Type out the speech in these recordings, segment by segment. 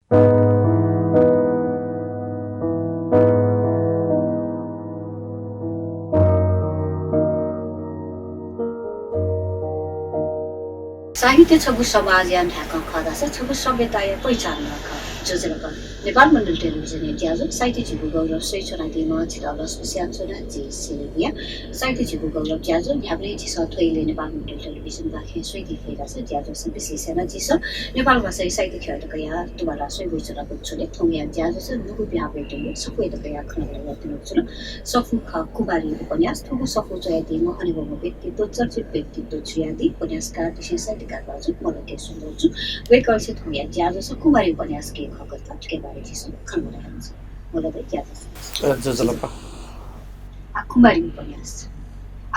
साहित्य छगु समाज या ढाका खदा छ छगु सभ्यता या पहिचान रख जोजनका नेपाल मण्डल टेलिभिजन इतिहास साहित्य झिगु गौरव स्वेच्छा दिमा छिराल स्पेसियल छोरा जी सिलेबिया साहित्य झिगु गौरव ज्याजो ढ्याब्ले जिस थोइले नेपाल मण्डल टेलिभिजन बाखे स्वेदी फेरा छ ज्याजो सबै सेना जिस नेपाल भाषा साहित्य खेत कया तुबारा स्वे विचरा बच्चले थोंया ज्याजो छ नुगु बिहाबे टेले सबै त कया खनले गर्दिनु छ सफु ख कुमारी उपन्यास थगु सफु जय दिमा अनुभव व्यक्तित्व चर्चित व्यक्तित्व छुयादी उपन्यासकार विशेष साहित्यकार बाजु मलाई सुन्दर छु वेकल्से थोंया ज्याजो छ कुमारी उपन्यास के खगत के बारे जिसो खनले हुन्छ मलाई ज्याजो जजलपा कुमारी उपन्यास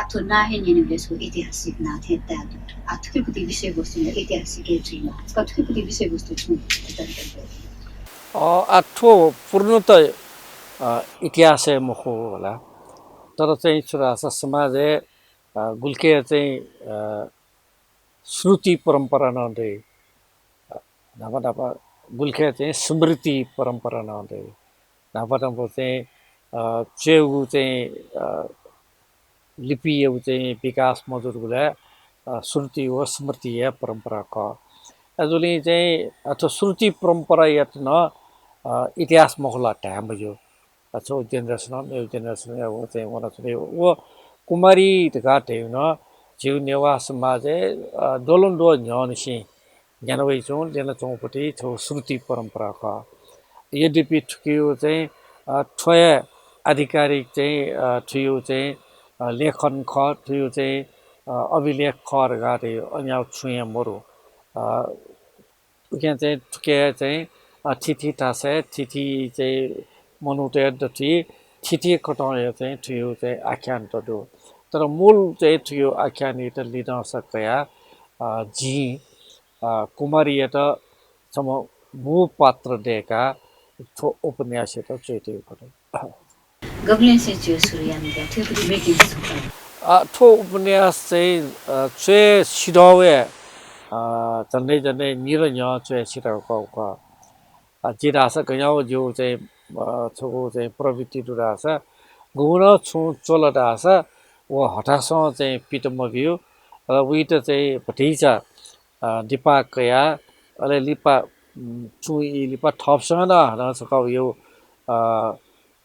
अथवा नाहे निनेबेसको ऐतिहासिक नाथे त्याग अथकेपति विषयवस्तु ऐतिहासिक छैन कथकेपति विषयवस्तु छु आठो पूर्णत इतिहास मुखो होला तर चाहिँ छोरा समाज गुल्के चाहिँ श्रुति परम्परा नहुँदै नापा गुल्के चाहिँ स्मृति परम्परा नहुँदै नापा चाहिँ चेउ चाहिँ लिपि चाहिँ विकास मजुरगुला श्रुति हो स्मृति है परंपरा का अजुली चाहिँ अथवा श्रुति परंपरा यत्न इतिहास मखला टाइम जो अच्छा जेनरेशन वो चाहिँ वना चाहिँ वो कुमारी तकाते न जीव निवास समाजे दोलन दो न्यानसी ज्ञानवै चों जेना चौपटी छौ श्रुति परंपरा का यद्यपि ठुकियो चाहिँ ठोय आधिकारिक चाहिँ ठुयो चाहिँ लेखन ख ठुयो चाहिँ अभिलेख खर गाटे अन्य छुया मरु उक्या चाहिँ ठुके चाहिँ थिथि तासे थिथि चाहिँ मनुते दति थिथि कटाए चाहिँ ठुयो चाहिँ आख्यान तदो तर मूल चाहिँ ठुयो आख्यान त लिन सकया जी कुमारी त सम मु पात्र देका ठो उपन्यास त चैते खटो गब्लिन से जो सुरियान के ठुकरी मेकिङ ठो उपन्यास चाहिँ चे सिडवे जन्दै जन्दै निरन्य चे सिडको जिरास गयाउ जो चाहिँ छगो चाहिँ प्रवृत्ति दुरास गुण छु चोलदास व हठास चाहिँ पितमगियो र उइट चाहिँ भटिचा दिपाकया अले लिपा छु लिपा थप्सन हन सकाउ यो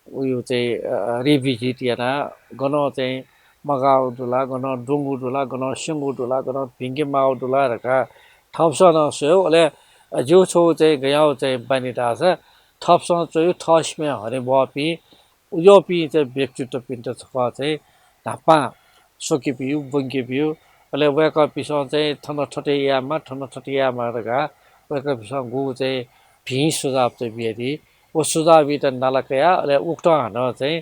उयो चाहिँ रिभिजिट याना गन चाहिँ मगाउ दुला गन डुंगु दुला गन सिंगु दुला गन भिंगे माउ दुला रका थप्सन सयो अले जो छौ चाहिँ गयाउ चाहिँ बानिता छ थप्सन चाहिँ थस्मे हरे बपी उयोपी चाहिँ व्यक्तित्व पिन्ट छका चाहिँ धापा सोके पिउ बंके पिउ अले वेक पिस चाहिँ थन ठटेयामा रका वेक पिस गु चाहिँ भी सुझाव चाहिँ बियदि ओ सुझाव त नलकया अले उक्त हन चाहिँ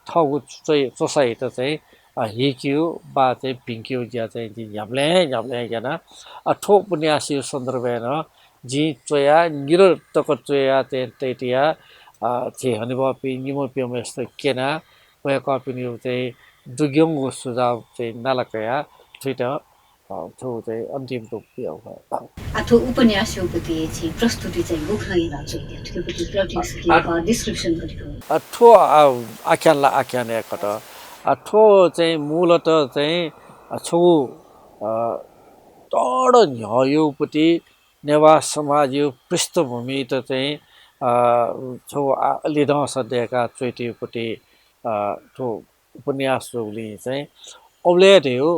ठगु चाहिँ सोसाइट चाहिँ हिक्यो बा चाहिँ पिंक्यो ज्या चाहिँ याब्ले याना ठो उपन्यासी सन्दर्भ न जी चोया निरतक चोया चाहिँ तेटिया चे हनिबपि निमोपियम यस्तो केना वया कपिनि चाहिँ दुग्योङको सुझाव चाहिँ नलकया ठिटा थो चाहिँ अन्तिम रूप दियो अथवा उपन्यास उपति चाहिँ प्रस्तुति चाहिँ गुखै लाग्छ त्यसपछि प्लटिङ डिस्क्रिप्सन गरेको ठो आख्यान एकट ठो चाहिँ मूलत चाहिँ छौ तड न्यायोपति नेवास समाज यो पृष्ठभूमि त चाहिँ छौ लिदा सदेका चोइटीपट्टि ठो उपन्यास जोली चाहिँ औलेट हो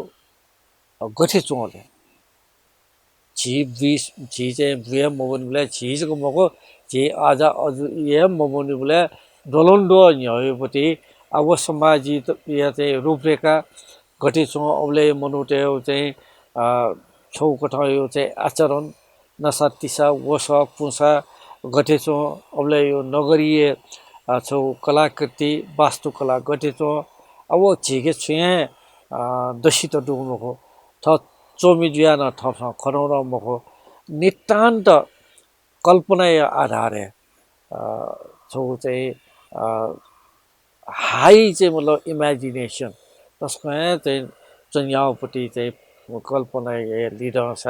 गठे चोले जी चाहिँ बुया मोबनले झिजको मको जे आज अझ ये मोबनले डोलोन्डो न्यायोपति अब समाजी या चाहिँ रूपरेखा गठे चो औले मनुटे चाहिँ छौ कठायो चाहिँ आचरण नसा तिसा वस पुसा गठे चो औले यो नगरीय छौ कलाकृति वास्तुकला गठे चो अब झिके छुए दशित डुग्नुको थ चोमी जुयान थप खनौर मको नितान्त कल्पना आधारे छौ चाहिँ हाई चाहिँ मतलब इमेजिनेसन त्यसको चाहिँ चन्याउपट्टि चाहिँ कल्पना लिडर छ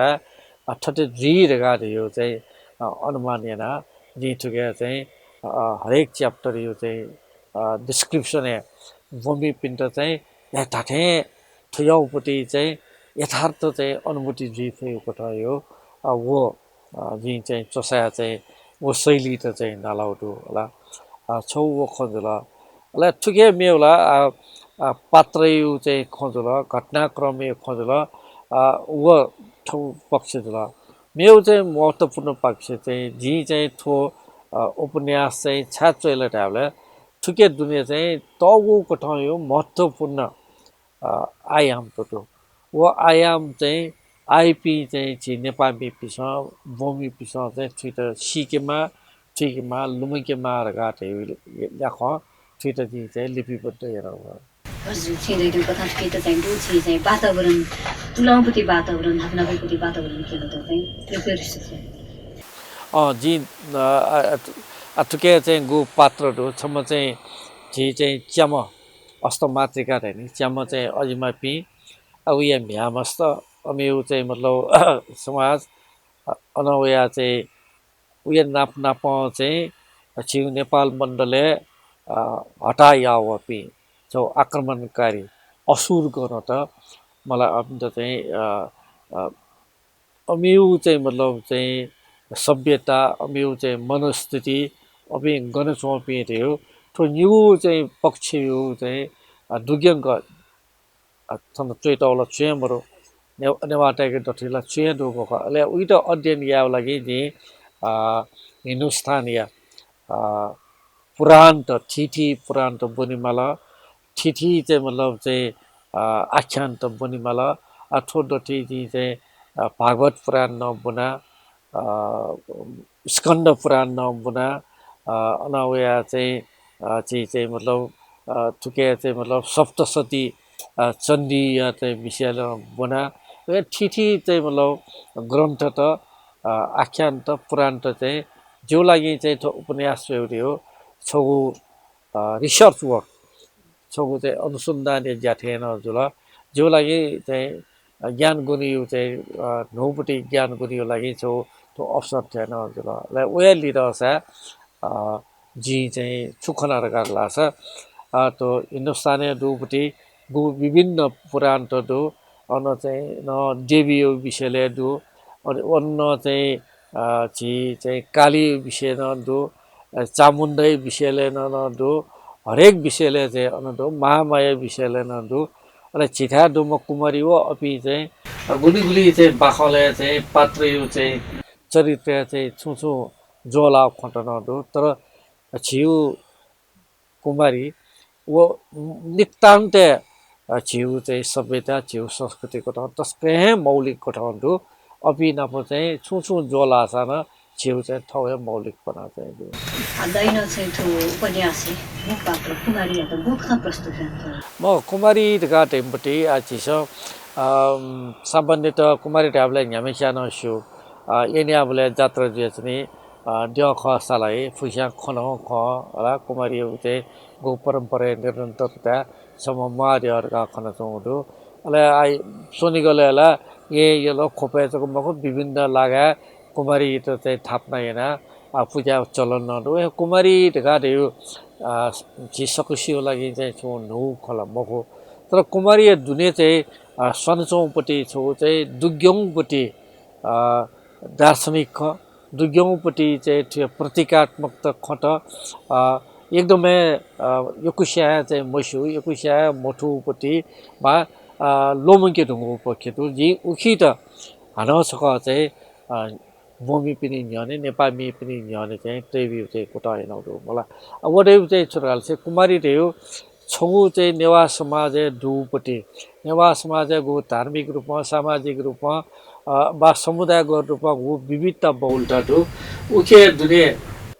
अर्थात् जी रेगा यो चाहिँ अनुमान याना जी ठुके चाहिँ हरेक च्याप्टर यो चाहिँ डिस्क्रिप्सन है भूमि पिण्ड चाहिँ या ठाठे ठुयाउपट्टि चाहिँ यथार्थ चाहिँ अनुभूति जी थियो कोठा यो वो जी चाहिँ चोसाया चाहिँ वो शैली त चाहिँ नालाउटु होला छौ वो खोजुला होला ठुके मेउला पात्र यो चाहिँ खोजुला घटनाक्रम यो खोजुला वो ठौ पक्ष जुला मेउ चाहिँ महत्त्वपूर्ण पक्ष चाहिँ जी चाहिँ थो उपन्यास चाहिँ छाचोइला टाइपले ठुके दुनियाँ चाहिँ तगु कठाउँ यो महत्त्वपूर्ण आयाम तो वो आयाम चाहिँ आइपी चाहिँ छि नेपाली पिसँग भूमि पिसँग चाहिँ ठिट सिकेमा ठिकमा लुमकेमा रगाटे याख ठिट जी चाहिँ लिपिबद्ध हेराउँ हजुर छिँदैन कथा के त चाहिँ रुचि चाहिँ वातावरण तुलाउपट्टि वातावरण नभएपट्टि वातावरण के त चाहिँ प्रिपेयर जी अटुके चाहिँ गु पात्रहरू छम्म चाहिँ जी चाहिँ च्याम अस्त मातृका नि च्याम चाहिँ अजिमा पि अब यहाँ भ्यामस्त अमेउ चाहिँ मतलब समाज अनवया चाहिँ उयो नाप चाहिँ छिउ नेपाल मण्डलले हटायावपि जो आक्रमणकारी असुर गर्न त मलाई अब चाहिँ अमेउ चाहिँ मतलब चाहिँ सभ्यता अमेउ चाहिँ मनस्थिति अबि गणचौपि थियो तो न्यू चाहिँ पक्ष यो चाहिँ दुग्यङ्क थन चैतौला चेमरो नेवाटाको डठिला चेदो भले उइट अध्ययन याव लागि नि हिन्दुस्तान या पुराण त ठिठी पुराण त बनिमाला ठिठी चाहिँ मतलब चाहिँ आख्यान त बनिमाला अथो डठी चाहिँ भागवत पुराण न बुना स्कन्द पुराण न बुना अनवया चाहिँ मतलब ठुके चाहिँ मतलब सप्तशती चण्डी या चाहिँ विषयले बना ठिठी चाहिँ मतलब ग्रन्थ त आख्यान त पुराण त चाहिँ जो लागि चाहिँ उपन्यास एउटै हो छगु रिसर्च वर्क छगु चाहिँ अनुसन्धान ज्याथेन जुल जो लागि चाहिँ ज्ञान गुनियो चाहिँ नौपट्टि ज्ञान गुनियो लागि छौ तो अवसर थिएन जुल उयो लिइरहेछ जी चाहिँ सुखना रगाला छ तो हिन्दुस्तानी दुपट्टि गु विभिन्न पुराण त दु अन चाहिँ न देवी विषयले दु अन्न चाहिँ छि चाहिँ काली विषय न दु चामुण्डै विषयले न दु हरेक विषयले चाहिँ अन दु महामाया विषयले न दु अनि छिथा दुम कुमारी हो अपि चाहिँ गुली चाहिँ बाखले चाहिँ पात्र यो चाहिँ चरित्र चाहिँ छुछु जोला खटन दु तर छिउ कुमारी वो नितान्त छिउ चाहिँ सभ्यता छिउ संस्कृतिको ठाउँ तस्कै मौलिक ठाउँहरू अपि नपो चाहिँ छुछु जोला सान छिउ चाहिँ ठाउँ मौलिक बना चाहिँ दैन चाहिँ थो उपन्यास मुख पात्र कुमारी त मुखमा प्रस्तुत म कुमारी घाटेपट्टि आछिस सामान्यतः कुमारी ढाबलाई न्यामे सानो छु यनि आबले जात्रा जुएछनी ड्य खसालाई फुस्या खन ख होला कुमारी चाहिँ गो परम्परा निरन्तरता सम मारिहरुका खन चौडो अले आई सोनी गलेला ये लो खोपेचको मको विभिन्न लागा कुमारी त चाहिँ थाप्ना हैन पूजा चलन नदो कुमारी ढका देउ जी सकुसियो लागि चाहिँ छु नु खला मको तर कुमारी दुने चाहिँ सनचौपट्टि छु चाहिँ दुग्यौपट्टि दार्शनिक दुग्यौपट्टि चाहिँ त्यो प्रतीकात्मक त खट एकदमै यकुस्या चाहिँ मसु यकुस्या मोठुपट्टि मा लोमङ्के ढुङ्गो पखेतु जी उखि त हानसक चाहिँ भूमि पनि न्याने नेपाली पनि न्याने चाहिँ त्रिवि चाहिँ कोटा हैनौ मलाई वडे चाहिँ छोराल चाहिँ कुमारी देउ छगु चाहिँ नेवा समाज दुपट्टि नेवा समाज गो धार्मिक रूपमा सामाजिक रूपमा बा समुदायको रूपमा गो विविधता बहुलता दु उखे दुने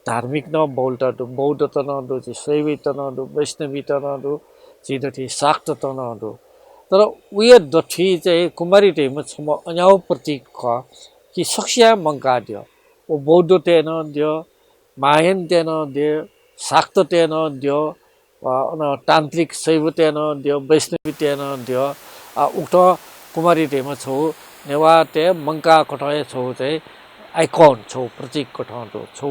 धार्मिक न बहुलता दु बौद्ध त न दु शैव त न दु वैष्णवी त न दु चिदथि शाक्त त न दु तर उयो दठी चाहिँ कुमारी देउमा छम अन्याउ प्रतीक ख कि सक्ष्या मंका दियो ओ बौद्ध तेन दियो मायन तेन दियो शाक्त तेन दियो तान्त्रिक शैव तेन दियो वैष्णवी तेन दियो उक्त कुमारी देउमा छौ नेवा ते मंका कटाए छौ चाहिँ आइकन छौ प्रतीक कठाउँदो छौ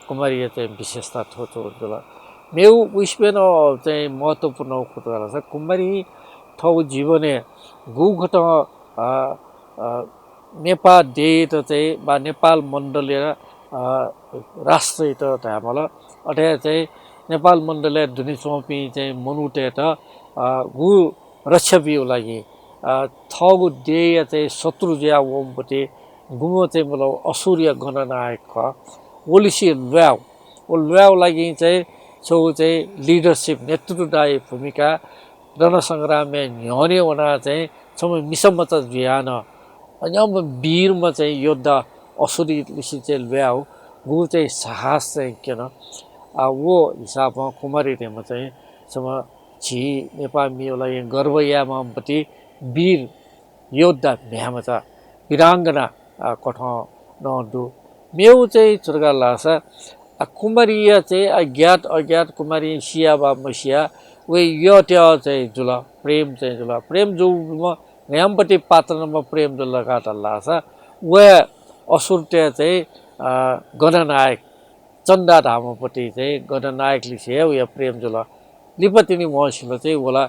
कुमारी चाहिँ विशेषता थो छौ जुल मेउ उइसबेन चाहिँ महत्त्वपूर्ण कुराला छ कुमारी ठौ जीवने गुघट नेपाल देत चाहिँ बा नेपाल मण्डलीय राष्ट्र त हामीलाई अठे चाहिँ नेपाल मण्डलीय धुनी चौपी चाहिँ मनुटे त गु रक्षा बिउ लागि थगु देय चाहिँ शत्रु ज्या ओमपट्टि गुमो चाहिँ मतलब असुर्य गणनायक ओलिसी ल्याउ ओ ल्याउ लागि चाहिँ छौ चाहिँ लिडरसिप नेतृत्वदायी भूमिका रणसङ्ग्राम न्याउने हुना चाहिँ छम मिसम्म त ज्यान अन्यम वीरमा चाहिँ योद्धा असुरी लिसी चाहिँ ल्याउ गु चाहिँ साहस चाहिँ किन वो हिसाबमा कुमारीमा चाहिँ सम झी नेपालीलाई गर्वयामापट्टि वीर योद्धा भ्यामा छ वीराङ्गना कठाउँ नदु मेउ चाहिँ चुर्गा लाग्छ कुमारीय चाहिँ अज्ञात अज्ञात कुमारी सिया बा मसिया वे यो त्यो चाहिँ जुल प्रेम चाहिँ जुल प्रेम जो यहाँपट्टि पात्रमा प्रेम जो लगाता लाग्छ वे असुरते चाहिँ गणनायक चन्दा धामपट्टि चाहिँ गणनायक लिसे उयो प्रेम जुल लिपतिनी मसिलो चाहिँ होला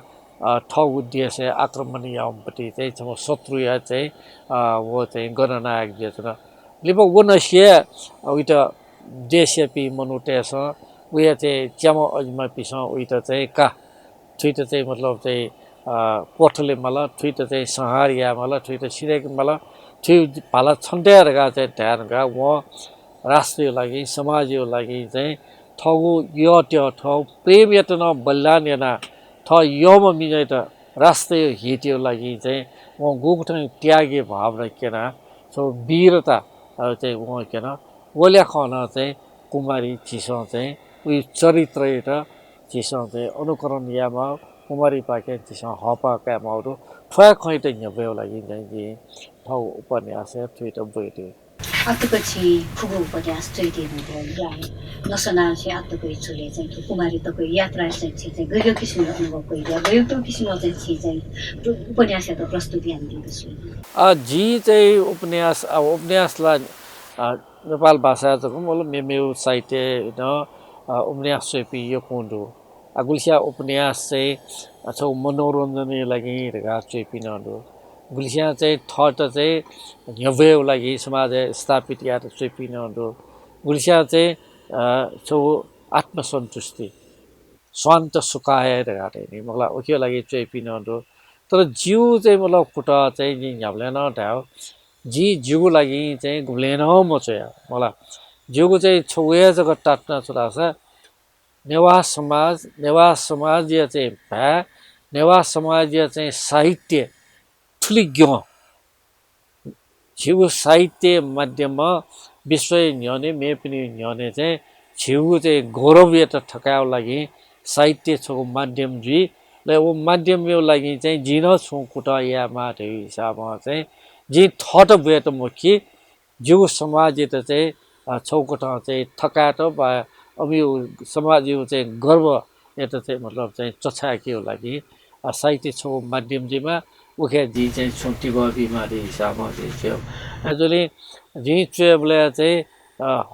ठग उद्देश्य आक्रमण यामपट्टि चाहिँ शत्रु या चाहिँ वो चाहिँ गणनायक जे छ लिप वो नसिए उइट देशपी मनुटेस उयो चाहिँ च्यामा अजमा पिस उइट चाहिँ का थुइट चाहिँ मतलब चाहिँ पोठले मला थुइट चाहिँ सहारिया मला थुइट सिरेक मला थुइ भाला छन्ट्याएरका चाहिँ ध्यानका वो राष्ट्रको लागि समाजको लागि चाहिँ ठगु यो त्यो ठौ प्रेम यत न बलिदान याना थ योमा मिजाइ त राष्ट्रिय हितको लागि चाहिँ उहाँ गोठ त्यागे भाव राखेन सो वीरता चाहिँ उहाँ किन ओल्या खन चाहिँ कुमारी चिसो चाहिँ उयो चरित्र र चिसो चाहिँ अनुकरण यामा कुमारी पाके चिसो हपाकामाहरू ठुवा खैट न्यभ्यो लागि चाहिँ ठाउँ उपन्यास थुइट बैठे अतपछि खुगु उपन्यास चैतिनु नसनासे अतको इच्छुले चाहिँ कुमारी तको यात्रा चाहिँ गयो किसिमको अनुभव गइदियो गयो त्यो किसिमको चाहिँ उपन्यास त प्रस्तुति हामी दिँदैछु जी चाहिँ उपन्यासलाई नेपाल भाषा चाहिँ मतलब मेमेउ साहित्य न उपन्यास चाहिँ यो कुन्दो गुल्सिया उपन्यास चाहिँ छौ मनोरञ्जनले लागि रेगा चाहिँ नदो गुल्सिया चाहिँ थट चाहिँ न्यभ्यो लागि समाज स्थापित या चाहिँ नदो गुल्सिया चाहिँ छौ आत्मसन्तुष्टि स्वान्त सुखाएर गाटे नि मलाई ओके लागि चाहिँ नदो तर जिउ चाहिँ मतलब खुट्टा चाहिँ झ्याप्लेन ढाउ जी जिउको लागि चाहिँ घुम्लेन म चाहिँ मलाई जिउको चाहिँ छौया जग्गा टाट्न छोरा छ नेवार समाज या चाहिँ भा नेवार समाज या चाहिँ साहित्य ठुली ज्ञ छिउ साहित्य माध्यममा विश्व न्याउने मे पनि न्याउने चाहिँ छिउ चाहिँ गौरव त ठकाउ लागि साहित्य छको माध्यम जी ल वो माध्यम यो लागि चाहिँ जिन छु कुटा या माटे हिसाबमा चाहिँ जी थट भए त मुखी जिउ समाज त चाहिँ छौकटा चाहिँ थकाट बा अब यो समाज यो चाहिँ गर्व यता चाहिँ मतलब चाहिँ चछाकीको लागि साहित्य छौ माध्यम जीमा उखे जी चाहिँ छुट्टी भयो बिमारी हिसाबमा चाहिँ थियो जसले जी चुएबले चाहिँ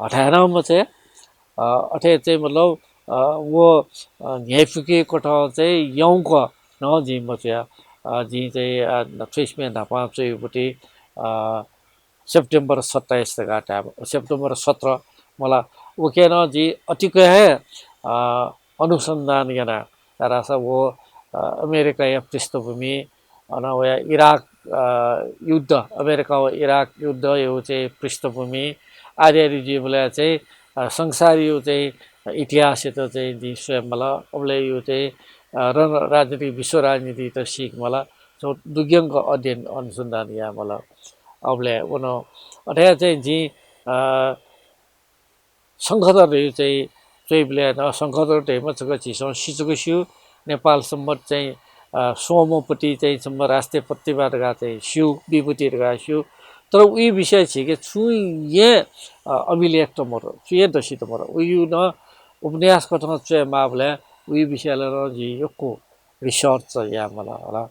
हटाएरमा चाहिँ अठे चाहिँ मतलब वो न्यायफुकी कोठा चाहिँ यौको न जी मच्या जी चाहिँ ट्रेसमेन धापा चाहिँ सेप्टेम्बर 27 घाटा सेप्टेम्बर 17 मलाई उकेन जी अतिकै है अनुसंधान याना रासा वो अमेरिका या पृष्ठभूमि अन या इराक युद्ध अमेरिका व इराक युद्ध यो चाहिँ पृष्ठभूमि आर्य जीवले चाहिँ संसारी यो चाहिँ इतिहास त चाहिँ जी स्वयं मलाई अबले यो चाहिँ राजनीति विश्व राजनीति त सिक मलाई जो दुग्यङको अध्ययन अनुसन्धान या मलाई अबले उन अठ्या चाहिँ जी सङ्घर्षहरू चाहिँ न सङ्घर्ष टेमा छ चिसो सिचुको सिउ नेपालसम्म चाहिँ सोमपट्टि चाहिँ सम्म राष्ट्रिय प्रतिवादका चाहिँ सिउ विभूतिहरूका सिउ तर उही विषय छ कि छुए अभिलेख त मर छुए दसी त मर उयो न उपन्यास कथन चाहिँ मावले उही विषयलाई जी योको रिसर्च छ या मलाई होला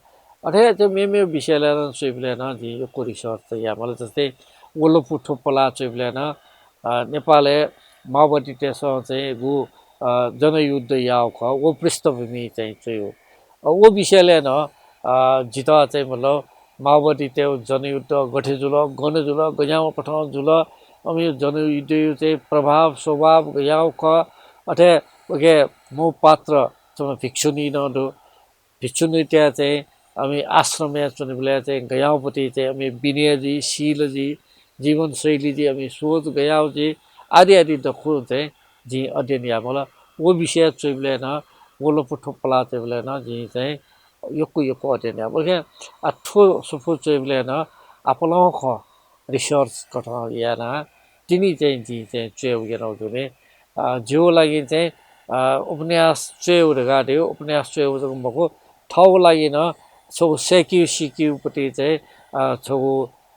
अठे चाहिँ मे विषयलाई सुइबले न जी योको रिसर्च छ या मलाई जस्तै वोलोपु ठोपला चोइब्लेन नेपालले माओवादी त्यसो चाहिँ गु जनयुद्ध याव ख वो पृष्ठभूमि चाहिँ चाहिँ हो वो विषयले न जिता चाहिँ मतलब माओवादी त्यो जनयुद्ध गठे जुल गने जुल गयाव पठाउ जुल अब यो जनयुद्ध चाहिँ प्रभाव स्वभाव गयाव ख अथे ओके मो पात्र चाहिँ भिक्षुनी न दो भिक्षुनी त्यहाँ चाहिँ हामी आश्रम चुनिबले चाहिँ गयावपट्टि चाहिँ हामी विनयजी शीलजी जीवनशैली जी हामी सोच गयावजी आदि आदि दखु चाहिँ जी अध्ययन या मलाई वो विषय चुइबले न वोलो पुठो पला चुइबले न जी चाहिँ योको अध्ययन या बोले ठो सुफु चुइबले न आपलो ख रिसर्च कथ या न तिनी चाहिँ जी चाहिँ चुइउ गेरौ जुने जो लागि चाहिँ उपन्यास चुइउ गाड्यो उपन्यास चुइउ भएको ठाउँ लागि न छौ सिक्युपट्टि चाहिँ छौ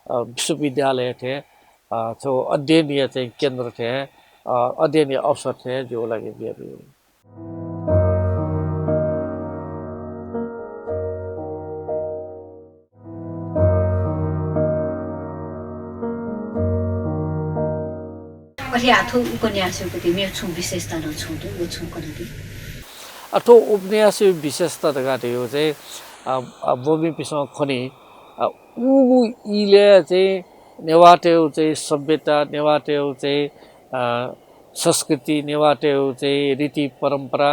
विश्वविद्यालय थे छौ अध्ययनीय चाहिँ केन्द्र थे अध्ययनीय अवसर थे जो लागि बिहा अरे आथो उपन्यासपट्टि मेरो छु विशेषता नछु वो छु कति अथो उपन्यास विशेषता गाड्यो चाहिँ बोमी पिसँग खनि ऊ इले चाहिँ नेवाटेउ चाहिँ सभ्यता नेवाटेउ चाहिँ संस्कृति नेवाटेउ चाहिँ रीति परम्परा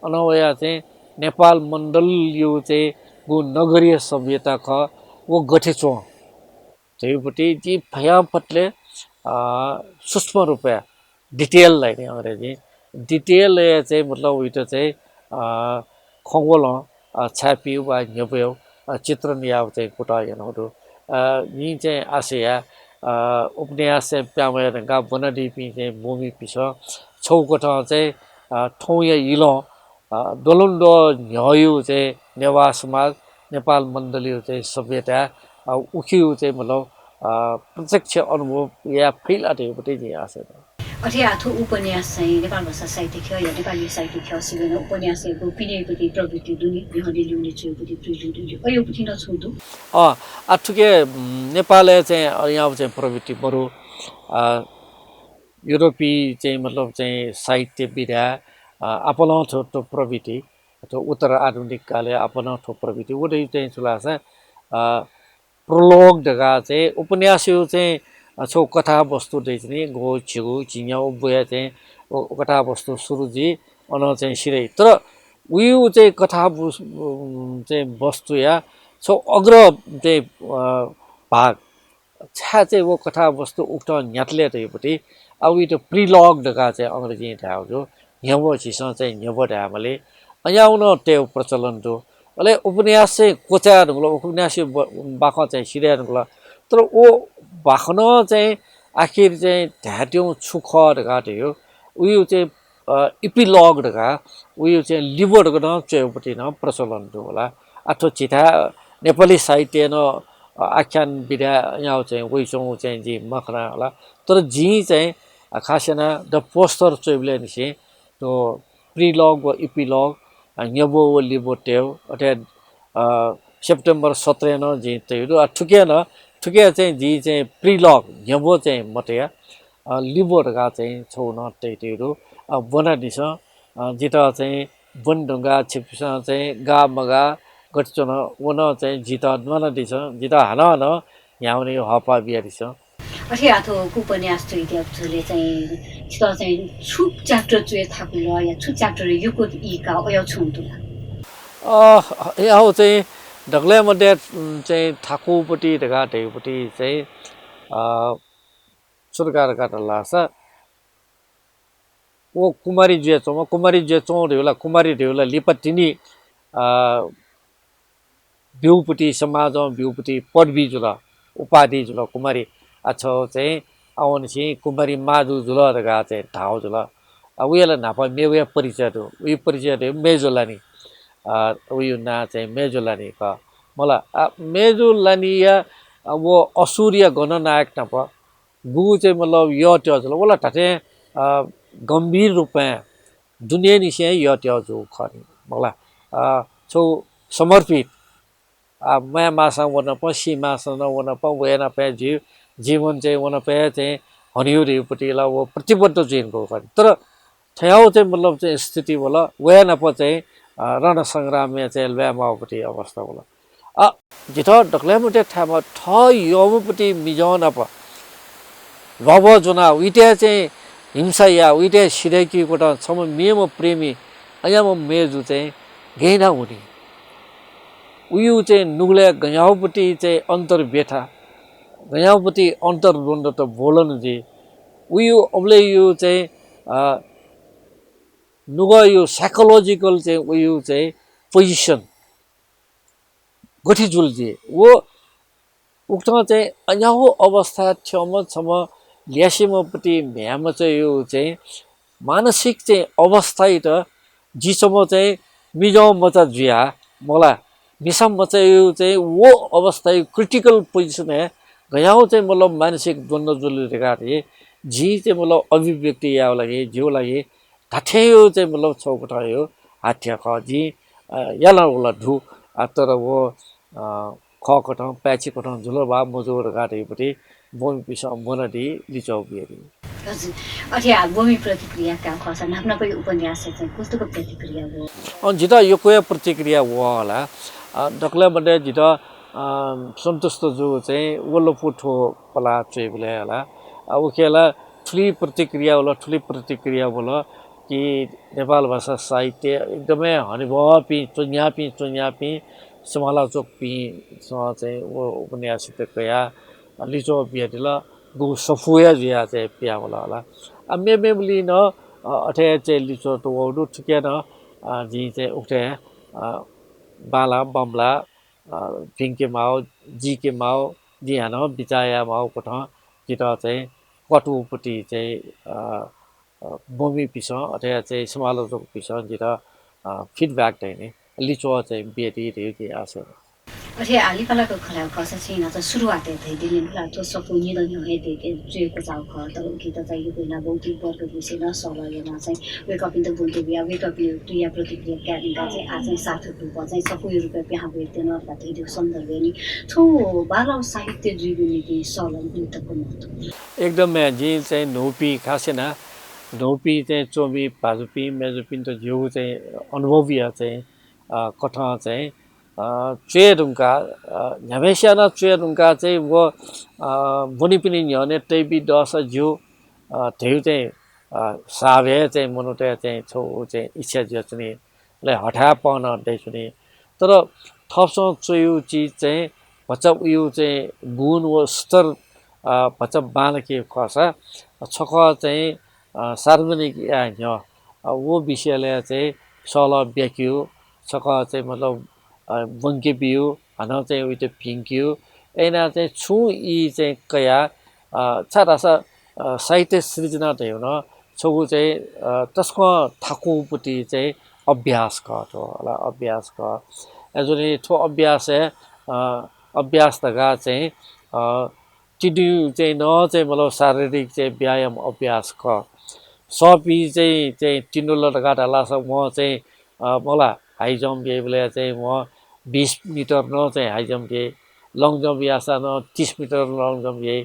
अनवया चाहिँ नेपाल मण्डल यो चाहिँ गु नगरीय सभ्यता ख वो गठेचो त्यहीपट्टि जी भयापटले सूक्ष्म रूपया डिटेल लाइन अंग्रेजी डिटेल चाहिँ मतलब उइटो चाहिँ खङ्गोल छापियो वा न्यप्यो चित्रण याव चाहिँ कुटा हेर्नु यी चाहिँ आशया उपन्यास चाहिँ प्यामेरका बनडिपी चाहिँ भूमि पिस छौकोठ चाहिँ ठौँ या इलो डोलुन्डो न्ययु चाहिँ नेवा समाज नेपाल मण्डलीय चाहिँ सभ्यता उखियो चाहिँ मतलब प्रत्यक्ष अनुभव या फैलाटेपट्टि चाहिँ आशा अरे आथो उपन्यास चाहिँ नेपाल भाषा साहित्य या नेपाली साहित्य सिकेन उपन्यासको पिनेपट्टि प्रवृत्ति दुनी बिहानै ल्याउने चोपट्टि प्रिलिडले अयोपट्टि नछुदु आठुके नेपालले चाहिँ यहाँ चाहिँ प्रवृत्ति बरु युरोपी चाहिँ मतलब चाहिँ साहित्य विधा अपना ठो प्रवृत्ति अथवा उत्तर आधुनिक काले अपना ठो प्रवृत्ति उडै चाहिँ सुलासा प्रोलोग ढगा चाहिँ उपन्यास चाहिँ छौ कथा वस्तु चाहिँ गो छिगु चिन्याउ बुया चाहिँ कथा वस्तु सुरुजी अन चाहिँ सिरै तर उयो चाहिँ कथा चाहिँ वस्तु या छौ अग्र चाहिँ भाग छा चाहिँ वो कथा वस्तु उक्त न्यातले रहेपट्टि अब यो प्रिलग ढगा चाहिँ अङ्ग्रेजी ढाउ जो न्यव छिसँग चाहिँ न्यव ढामले अयाउन त्यो प्रचलन दो अले उपन्यास चाहिँ कोचा ढुङ्लो उपन्यास बाख चाहिँ सिरिया ढुङ्लो तर ओ बाखन चाहिँ आखिर चाहिँ ढाट्यौँ छुख ढगाट्यो उयो चाहिँ इपिलग ढगा उयो चाहिँ लिबो ढगन चौपट्टि न प्रचलन दो होला अथवा चिठा नेपाली साहित्य न आख्यान विधा यहाँ चाहिँ वैसौँ चाहिँ जी मखना होला तर जी चाहिँ खासना द पोस्टर चौबले निसे तो प्रिलग व इपिलग न्यबो व लिबो टेव अर्थात् सेप्टेम्बर 17 न जी त्यो ठुके चाहिँ जी चाहिँ प्रिलग न्यबो चाहिँ मटेया लिबो ढगा चाहिँ छौ न त्यो बना दिस जिता चाहिँ बनढुङ्गा छिप्सा चाहिँ गा मगा गट्चन वन चाहिँ जिता बना दिस जिता हन यहाँ पनि हपा बिया दिस अथे आथो उपन्यास चाहिँ त्यले चाहिँ छिटो चाहिँ छुप च्याप्टर चाहिँ थाकुल या छु च्याप्टर युको इका अया छुन्तु यहाँ चाहिँ ढग्ले मध्ये चाहिँ थाकुपट्टि ढगाटेपट्टि चाहिँ सरकार काटलासा वो कुमारी जेचौँ ढेउला कुमारी ढेउला लिपट्टिनी बिउपट्टि समाज बिउपट्टि पदवी जुल उपाधि जुल कुमारी अच्छा चाहिँ आउनेछि कुमारी माजु जुल ढगा चाहिँ ठाउँ जुल उयोलाई नापा मेवे परिचय हो उयो परिचय मेजोलानी उयो ना चाहिँ मेजोलानी का मलाई मेजोलानिया वो असुरिया गणनायक नाप गु चाहिँ मतलब यो त्यो जुल बोला ठाटे गंभीर रूप में दुनिया निशे यो त्यो जो खरी मला छौ समर्पित मैं मासा वन प सी मासा न वन प वेना पे जी जीवन चाहिँ वन पे चाहिँ हरियोपट्टिलाई वो प्रतिबद्ध चाहिँ को तर ठ्याउ चाहिँ मतलब चाहिँ स्थिति बोला वया नप चाहिँ रण सङ्ग्राम चाहिँ ल्यामापट्टि अवस्था बोला जित डक्ल्यामुटे ठामा ठ योमपट्टि मिजाउन प भव जुना उइटे चाहिँ हिंसा या उइटे सिरेकीबाट सम मेम प्रेमी अयाम मेजु चाहिँ गैना हुने उयु चाहिँ नुगले गयाउपट्टि चाहिँ अन्तर बेठा गयाउपट्टि अन्तर द्वन्द त बोलन जी उयु अबले यो चाहिँ नुग यो साइकोलोजिकल चाहिँ उयु चाहिँ पोजिसन गठिजुल जी वो उक्त चाहिँ अन्याउ अवस्था छम छम ल्यासिमपट्टि भ्याम चाहिँ यो चाहिँ मानसिक चाहिँ अवस्था त जीसम्म चाहिँ मिजाउ मचा जुया मलाई मिसम चाहिँ यो चाहिँ वो अवस्था क्रिटिकल पोजिसन है गयाउ चाहिँ मतलब मानसिक द्वन्द जुल रेगाटे जी चाहिँ मतलब अभिव्यक्ति या लागि जिउ लागि ढाठ्यो चाहिँ मतलब चौकटा यो हाथ्या ख जी याला उला ढु तर वो ख कटाउ प्याची कटाउ झुलो भा मजोर गाटेपट्टि बोमी पिसा मनडी लिचाउ बिहेरी हजुर अझै बोमी प्रतिक्रियाका खर्चन आफ्नो कोही उपन्यास चाहिँ कस्तोको प्रतिक्रिया हो अनि जिता यो कोही प्रतिक्रिया हो होला डक्ला बडे जिता सन्तुष्ट जो चाहिँ वल्लो पुठो पला चाहिँ बोले होला उखेला ठुली प्रतिक्रिया होला ठुली प्रतिक्रिया बोला कि नेपाल भाषा साहित्य एकदमै हरिभपी चुन्यापी समालोचक पी चाहिँ वो उपन्यासित कया लिचो बिहेला गु सफुया जिया चाहिँ पिया होला मेबली न अठे चाहिँ लिचो तो वडु ठुके न जी चाहिँ उठे बाला बमला पिङके माओ जी के माओ जी हान बिचाया माओ कोठ जिता चाहिँ कटुपट्टि चाहिँ बोमी पिस अथवा चाहिँ समालोचक पिस जिता फिडब्याक चाहिँ लिचो चाहिँ बेटी रेउकी आसे अरे आलिपालाको खलाउ खसा छैन त सुरुवात है दिलिन खला तो सपुनी द न्यु है देके जुएको जाउ ख त कि त चाहिँ यो बिना भौतिक वर्ग विषय न सलयमा चाहिँ वेक अप इन द बुल्टे बिया वेक अप क्रिया प्रतिक्रिया क्यारिङका चाहिँ आज चाहिँ सार्थक रूपमा चाहिँ सबै रुपैयाँ यहाँ भेट्दैन अथवा त्यो सन्दर्भ नि थो बालौ साहित्य जीवनीति सलन दुटको महत्व एकदम जी चाहिँ नोपी खासेन नोपी चाहिँ चोबी पाजुपी मेजुपिन त जिउ चाहिँ अनुभवी चाहिँ कथा चाहिँ चेरुङका झमेस्याना चेरुङका चाहिँ वो बुनी पनि न्यने टेबी दस जिउ त्यो चाहिँ साभे चाहिँ मनुटे चाहिँ छौ चाहिँ इच्छा जचनी ले हठा पाउन देख्ने तर थपसँग चोयु चिज चाहिँ बच्चा उयो चाहिँ गुण व स्तर बच्चा बालके खसा छक चाहिँ सार्वजनिक या वो विषयले चाहिँ सल ब्याक्यो छक चाहिँ मतलब बङ्के बियो हन चाहिँ उयो फिङ्क्यो ऐना चाहिँ छु यी चाहिँ कया छारासा साहित्य सृजना त हुन छगु चाहिँ तस्को थाकुपट्टि चाहिँ अभ्यास गर्छ होला अभ्यास ग जुन ठो अभ्यास अभ्यास तगा चाहिँ टिडु चाहिँ न चाहिँ मतलब शारीरिक चाहिँ व्यायाम अभ्यास ग सपी चाहिँ टिन्डुल गाटा लास म चाहिँ मलाई हाई जम्प बेले चाहिँ म 20 मिटर न चाहिँ हाई जम्प के लङ जम्प यासा न 30 मिटर लङ जम्प ये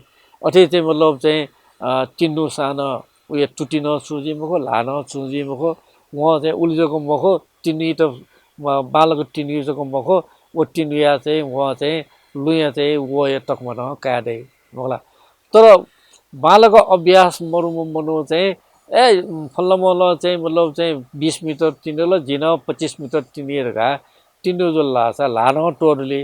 अथे चाहिँ मतलब चाहिँ टिन्डु सानो उयो टुटिन सुजी मखो लान सुजी मखो म चाहिँ उल्जोको मखो टिन्नी त बालको टिन्नीको मखो ओ टिन्डिया चाहिँ म चाहिँ लुया चाहिँ वो तकमा न काडे मला तर बालको अभ्यास मनु चाहिँ फल्ला मल चाहिँ मतलब चाहिँ 20 मिटर टिन्डो जिन 25 मिटर टिन्डिएरका टिन्डो जो लासा लान टोरले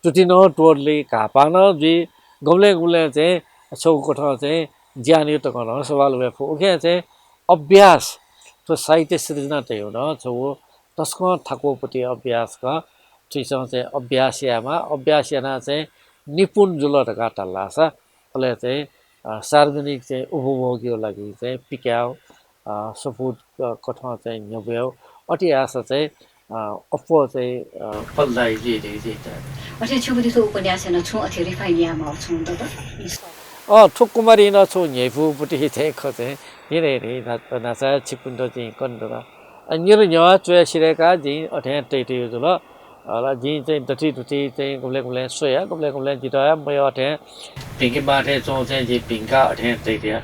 टुटिन टोरले घापान जी गौले चाहिँ छौकोठ चाहिँ ज्ञान यो त गर्न सवाल वेफो ओके चाहिँ अभ्यास तो साहित्य सृजना त हो न छौ तस्को थाकोपट्टि अभ्यासका ठिकसँग चाहिँ अभ्यासयामा चाहिँ निपुण जुलटका टल्लासा अहिले चाहिँ सार्वजनिक चाहिँ उपभोगको लागि चाहिँ पिक्याउ सपुट कठमा चाहिँ न्यब्याउ अति आशा चाहिँ अप्पो चाहिँ पल्दाइ जे अझै छुबुदी सो उपन्यास न छु अथे रिफाइनियामा छु त ठुकुमारी न छु न्यपुपट्टि चाहिँ खचे हेरे नासा छिपुन्डो चाहिँ कन्डरा अन्यर न्या चोया सिरेका जी अथे टेटे जुल là gì trên tất thì trên cũng lên xoay á cũng lên chỉ đó bây giờ thế bình cái ba thế trong trên gì bình cả thế thế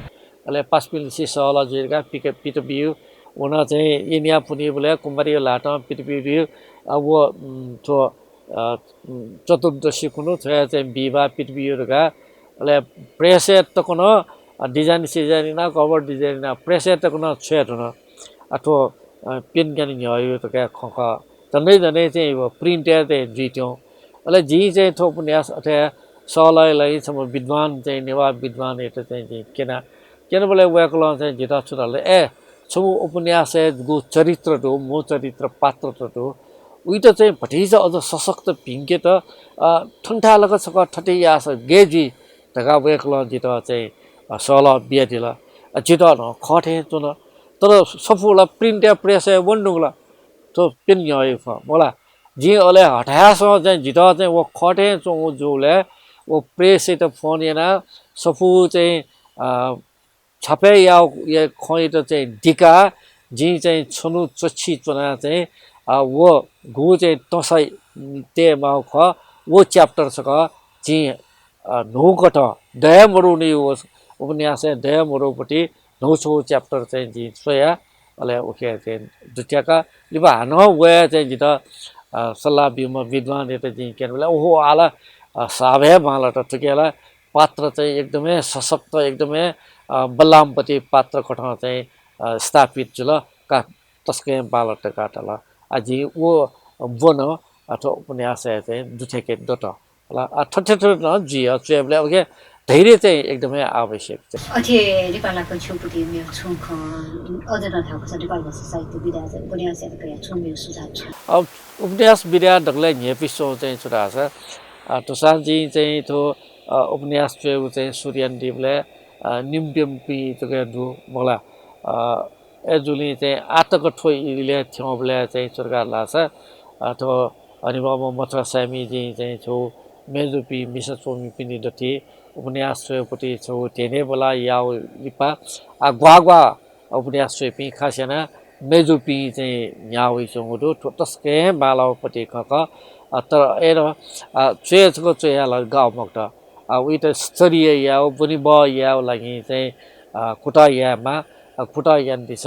là possibility so là gì cái pick up view ona trên India puni bole kumari la ta pick view abo to चतुर्दशी कुनो छ चाहिँ विवाह पृथ्वीहरुका ले preset त कुनो design सिजाइन cover design preset त कुनो छेट न अथवा पिन गनि न्यायो त का खख जनै चाहिँ प्रिन्टर ते जिट्यो अले जी चाहिँ थो उपन्यास अथे सलाई सम विद्वान चाहिँ नेवा विद्वान एत चाहिँ केना बोले वेकल चाहिँ जिता छुराले छु उपन्यास गु चरित्र दो मो चरित्र पात्र तो उही त चाहिँ भटिजा अझ सशक्त भिङ्के त ठुन्ठालक छक ठटिया छ गेजी ढका वेकल जित चाहिँ सल बियादिल जित न खटे चुन तर सफुला प्रिन्ट प्रेस वन्डुला तो पिन य मला जी अले हटास चाहिँ जित चाहिँ वो खटे चो जोले वो प्रेस त फोन याना सफु चाहिँ छपे या खोइ त चाहिँ डिका जी चाहिँ छनु चछि चुना चाहिँ वो गु चाहिँ तसै ते माउ ख वो च्याप्टर छ जी नौकट दयामरु नि वो उपन्यास दयामरुपट्टि नौछौ च्याप्टर चाहिँ जी सोया अले ओके चाहिँ दुट्याका लिबा न वे चाहिँ जित सल्लाह बिमा विद्वान एत जी केनला ओहो आला साभे माला त टकेला पात्र चाहिँ एकदमै सशक्त एकदमै बल्लामपति पात्र कठा चाहिँ स्थापित जुल का तस्के बालट काटला अझै वो वन अथवा उपन्यास चाहिँ दुठेके दोट ल ठट्ठे न जी चेबले ओके धैर्य चाहिँ एकदमै आवश्यक छ अथे नेपालको छुपुटी मेरो छुख अझ नथाको छ नेपाल भाषा साहित्य विधा चाहिँ उपन्यास या छुम्यो सुझाव छ उपन्यास विधा ढकले नेपिसो चाहिँ छुरा छ तोसाजी चाहिँ थो उपन्यास चाहिँ सूर्यन दिवले निम्पिम्पी तके दु मला एजुली चाहिँ आतक ठोइले थ्योबले चाहिँ सरकार लाछ अथवा अनि बाबा मथुरा सामी जी चाहिँ छौ मेजुपी मिस सोमी पिनि दति उपन्यास पटी छौ तेने बला याउ लिपा ग्वाग्वा उपन्यास पि खासेना मेजुपी चाहिँ याउ छौ दु तस्के बालापटी खक तर एर चेचको चेयाला गाउँ मक्ट उही त स्तरीय याउ पनि ब याउ लागि चाहिँ खुटा यामा खुटा यान दिस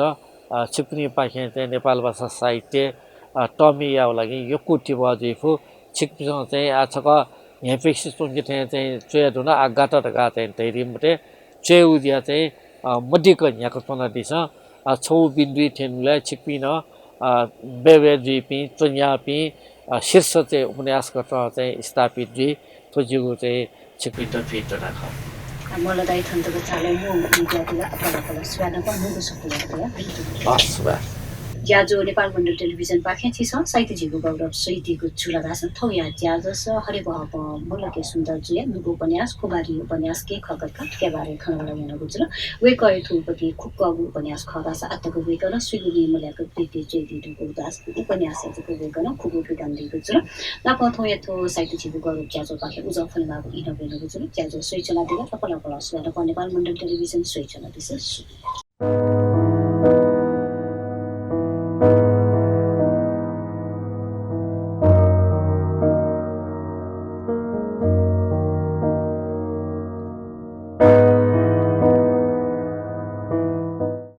छिप्नी पाखे चाहिँ नेपाल भाषा साहित्य टमी याउ लागि यो कुटी बजेफु छिप्सँग चाहिँ आछक हेफिक्स सुनके चाहिँ चेदुन आगाटा ढका चाहिँ धैर्यमटे चेउदिया चाहिँ मध्यको यहाँको पना दिस छौ बिन्दु थेनले छिप्पिन बेबे जीपी चन्यापी शीर्ष चाहिँ उपन्यास गर्छ चाहिँ स्थापित जी खोजिगु चाहिँ छिप्पिट फिट राख मलाई दाइ थन्तको चाले मु इन्डियातिर अपला स्वाना पनि मुगु सक्दिया बस ज्याजो नेपाल मण्डल टेलिभिजन पाखे छ साहित्य झिगु गौरव सहित्यको चुलादास थौ या ज्याजो स हरे बहप मुलके सुन्दर जुया नुगु उपन्यास कुमारी उपन्यास के खगतका के बारे खनला yana गुजुल वे कय थुपति खुक्कगु उपन्यास खदास आतको वेकन सुगुनी मल्याको प्रीति चेदिको दास उपन्यास चाहिँ वेकन खुगु फिटान दिएको छ न पथौ यथो साहित्य झिगु गौरव ज्याजो पाखे उजौ फलमाको इनोभेनो गुजुल ज्याजो सोइचना दिगा तपला पला sauna Nepal Mandal television सोइचना this